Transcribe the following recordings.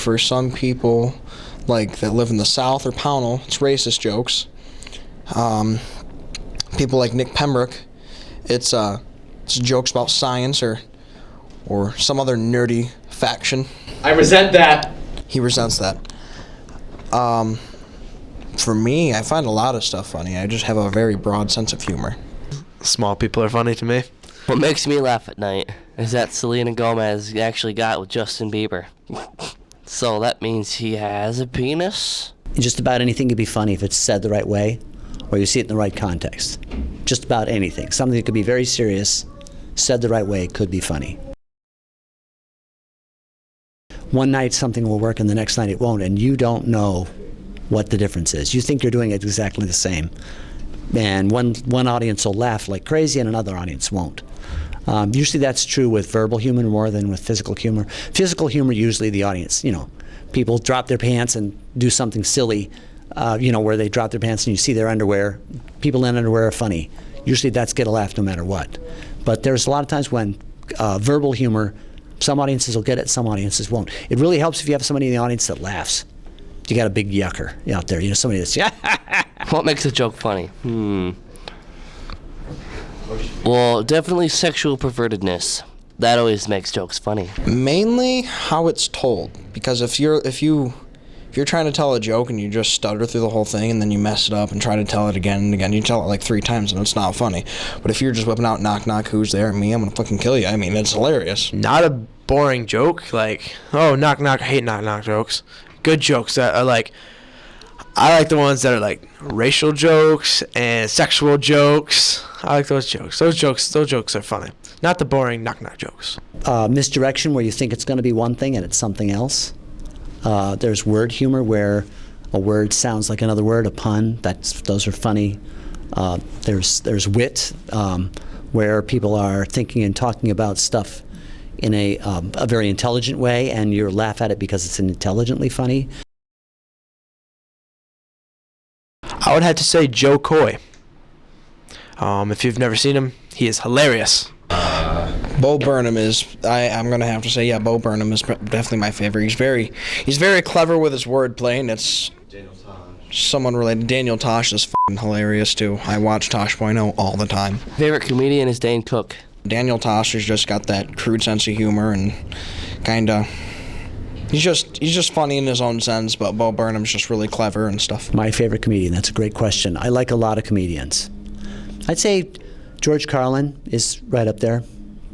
for some people, like, that live in the South or Pownell, it's racist jokes. People like Nick Pembroke, it's jokes about science or some other nerdy faction. I resent that. He resents that. For me, I find a lot of stuff funny. I just have a very broad sense of humor. Small people are funny to me. What makes me laugh at night is that Selena Gomez actually got with Justin Bieber. So that means he has a penis? Just about anything could be funny if it's said the right way or you see it in the right context. Just about anything. Something that could be very serious, said the right way, could be funny. One night something will work and the next night it won't, and you don't know what the difference is. You think you're doing it exactly the same. And one audience will laugh like crazy and another audience won't. Usually that's true with verbal humor more than with physical humor. Physical humor, usually the audience, people drop their pants and do something silly, where they drop their pants and you see their underwear. People in underwear are funny. Usually that's get a laugh no matter what. But there's a lot of times when verbal humor, some audiences will get it, some audiences won't. It really helps if you have somebody in the audience that laughs. You got a big yucker out there, somebody that's, What makes a joke funny? Well, definitely sexual pervertedness. That always makes jokes funny. Mainly how it's told, because if you're trying to tell a joke and you just stutter through the whole thing and then you mess it up and try to tell it again and again, you tell it like 3 times and it's not funny. But if you're just whipping out knock knock, who's there? Me, I'm gonna fucking kill you. I mean, it's hilarious. Not a boring joke, like, oh, knock knock, I hate knock knock jokes. Good jokes that are like, I like the ones that are like racial jokes and sexual jokes. I like those jokes. Those jokes are funny. Not the boring knock knock jokes. Misdirection where you think it's going to be one thing and it's something else. There's word humor where a word sounds like another word, a pun. Those are funny. There's wit where people are thinking and talking about stuff in a very intelligent way, and you laugh at it because it's intelligently funny. I would have to say Joe Coy. If you've never seen him, he is hilarious. Bo Burnham is, I'm going to have to say, yeah, Bo Burnham is definitely my favorite. He's very clever with his wordplay, and it's someone related. Daniel Tosh is f***ing hilarious, too. I watch Tosh.0 all the time. Favorite comedian is Dane Cook. Daniel Tosh has just got that crude sense of humor and he's just funny in his own sense, but Bo Burnham's just really clever and stuff. My favorite comedian, that's a great question. I like a lot of comedians. I'd say George Carlin is right up there,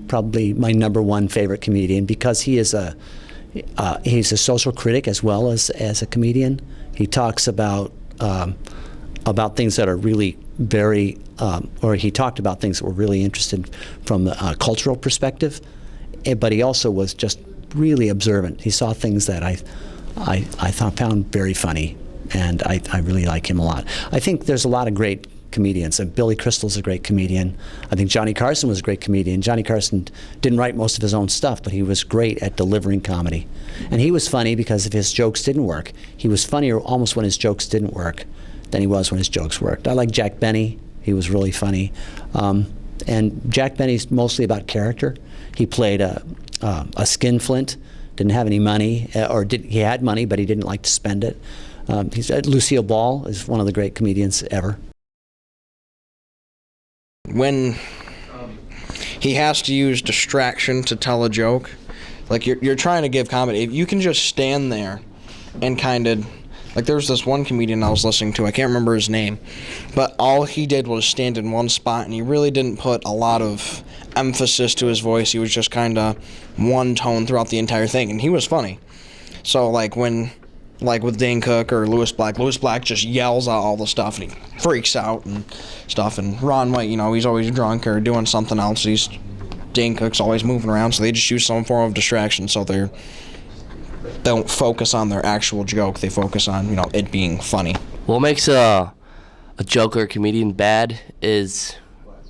probably my number one favorite comedian, because he's a social critic as well as a comedian. He talks about things that are really very, or he talked about things that were really interested from a cultural perspective, but he also was just really observant. He saw things that I found very funny, and I really like him a lot. I think there's a lot of great comedians. Billy Crystal's a great comedian. I think Johnny Carson was a great comedian. Johnny Carson didn't write most of his own stuff, but he was great at delivering comedy. And he was funny because if his jokes didn't work, he was funnier almost when his jokes didn't work than he was when his jokes worked. I like Jack Benny. He was really funny. And Jack Benny's mostly about character. He played a skinflint, didn't have any money, he had money, but he didn't like to spend it. Lucille Ball is one of the great comedians ever. When he has to use distraction to tell a joke, like you're trying to give comedy, if you can just stand there and kind of, like there was this one comedian I was listening to, I can't remember his name, but all he did was stand in one spot and he really didn't put a lot of emphasis to his voice. He was just kind of one tone throughout the entire thing, and he was funny. So like with Dane Cook or Louis Black just yells out all the stuff and he freaks out and stuff. And Ron White, he's always drunk or doing something else. Dane Cook's always moving around, so they just use some form of distraction so they don't focus on their actual joke. They focus on, it being funny. What makes a joke or a comedian bad is,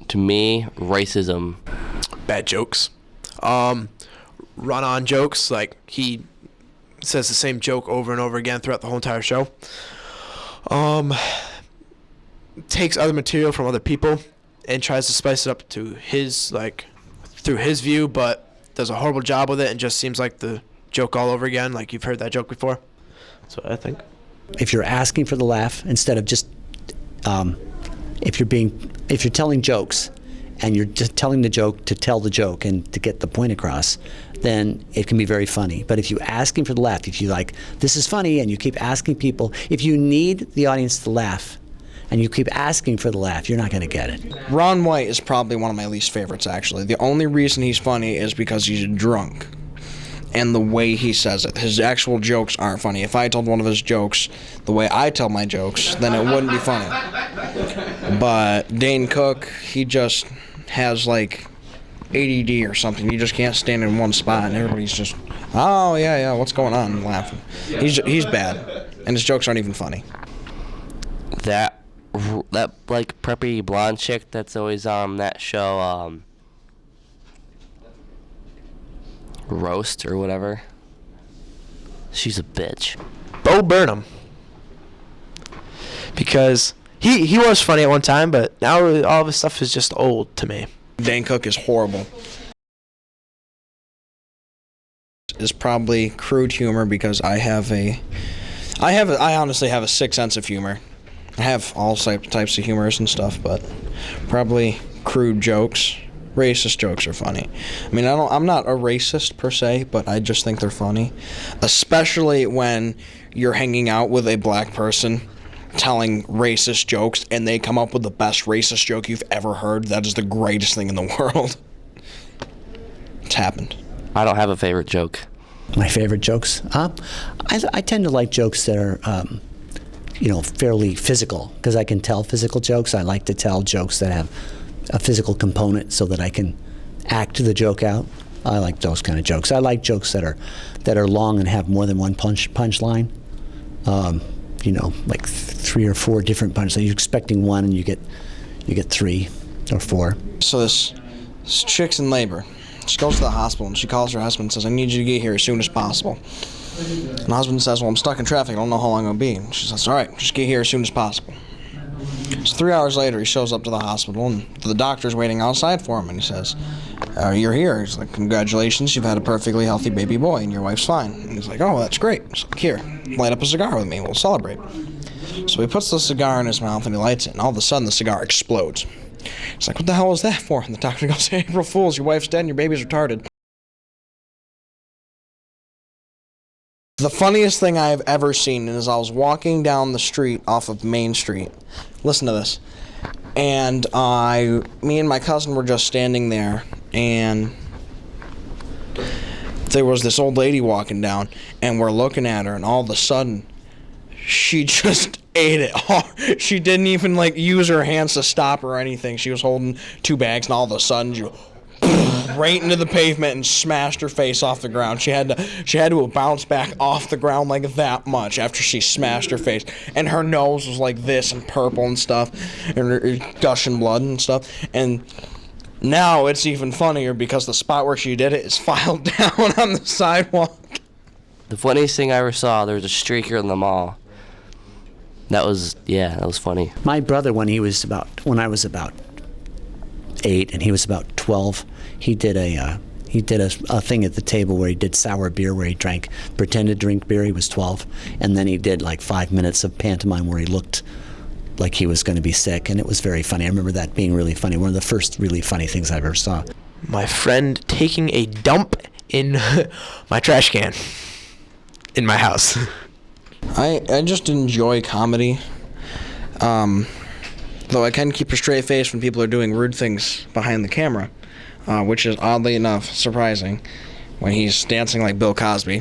to me, racism. Bad jokes. Run-on jokes, like he says the same joke over and over again throughout the whole entire show. Takes other material from other people and tries to spice it up to his, through his view, but does a horrible job with it and just seems like the joke all over again, like you've heard that joke before. That's what I think. If you're asking for the laugh instead of just, if you're telling jokes, and you're just telling the joke to tell the joke and to get the point across, then it can be very funny. But if you're asking for the laugh, if you like, this is funny, and you keep asking people, if you need the audience to laugh, and you keep asking for the laugh, you're not going to get it. Ron White is probably one of my least favorites, actually. The only reason he's funny is because he's drunk. And the way he says it. His actual jokes aren't funny. If I told one of his jokes the way I tell my jokes, then it wouldn't be funny. But Dane Cook, he just has like ADD or something. You just can't stand in one spot, and everybody's just, oh yeah, what's going on? And laughing. He's bad, and his jokes aren't even funny. That like preppy blonde chick that's always on that show, Roast or whatever. She's a bitch. Bo Burnham. Because he was funny at one time, but now all of his stuff is just old to me. Dane Cook is horrible. Is probably crude humor because I honestly have a sick sense of humor. I have all types of humors and stuff, but probably crude jokes. Racist jokes are funny. I mean, I'm not a racist per se, but I just think they're funny, especially when you're hanging out with a black person telling racist jokes and they come up with the best racist joke you've ever heard. That is the greatest thing in the world. It's happened. I don't have a favorite joke. My favorite jokes? I tend to like jokes that are, fairly physical, because I can tell physical jokes. I like to tell jokes that have a physical component so that I can act the joke out. I like those kind of jokes. I like jokes that are long and have more than one punchline. Like 3 or 4 different punchlines. You're expecting one, and you get 3 or 4. So this chick's in labor. She goes to the hospital, and she calls her husband and says, I need you to get here as soon as possible. And the husband says, well, I'm stuck in traffic. I don't know how long it'll be. And she says, all right, just get here as soon as possible. So 3 hours later, he shows up to the hospital, and the doctor's waiting outside for him, and he says, you're here. He's like, congratulations, you've had a perfectly healthy baby boy, and your wife's fine. And he's like, oh, that's great. He's like, here, light up a cigar with me. We'll celebrate. So he puts the cigar in his mouth, and he lights it, and all of a sudden, the cigar explodes. He's like, what the hell was that for? And the doctor goes, April Fools, your wife's dead, and your baby's retarded. The funniest thing I've ever seen is I was walking down the street off of Main Street. Listen to this. And me and my cousin were just standing there, and there was this old lady walking down, and we're looking at her, and all of a sudden, she just ate it. She didn't even use her hands to stop or anything. She was holding 2 bags, and all of a sudden, she right into the pavement and smashed her face off the ground. She had to bounce back off the ground like that much after she smashed her face. And her nose was like this and purple and stuff, and her gushing blood and stuff. And now it's even funnier because the spot where she did it is filed down on the sidewalk. The funniest thing I ever saw, there was a streaker in the mall. That was funny. My brother, when I was about 8 and he was about 12, he did a thing at the table where he did sour beer, where he pretended to drink beer. He was 12, and then he did 5 minutes of pantomime where he looked like he was going to be sick, and it was very funny. I remember that being really funny. One of the first really funny things I ever saw. My friend taking a dump in my trash can in my house. I just enjoy comedy. Though I can keep a straight face when people are doing rude things behind the camera, which is oddly enough surprising when he's dancing like Bill Cosby.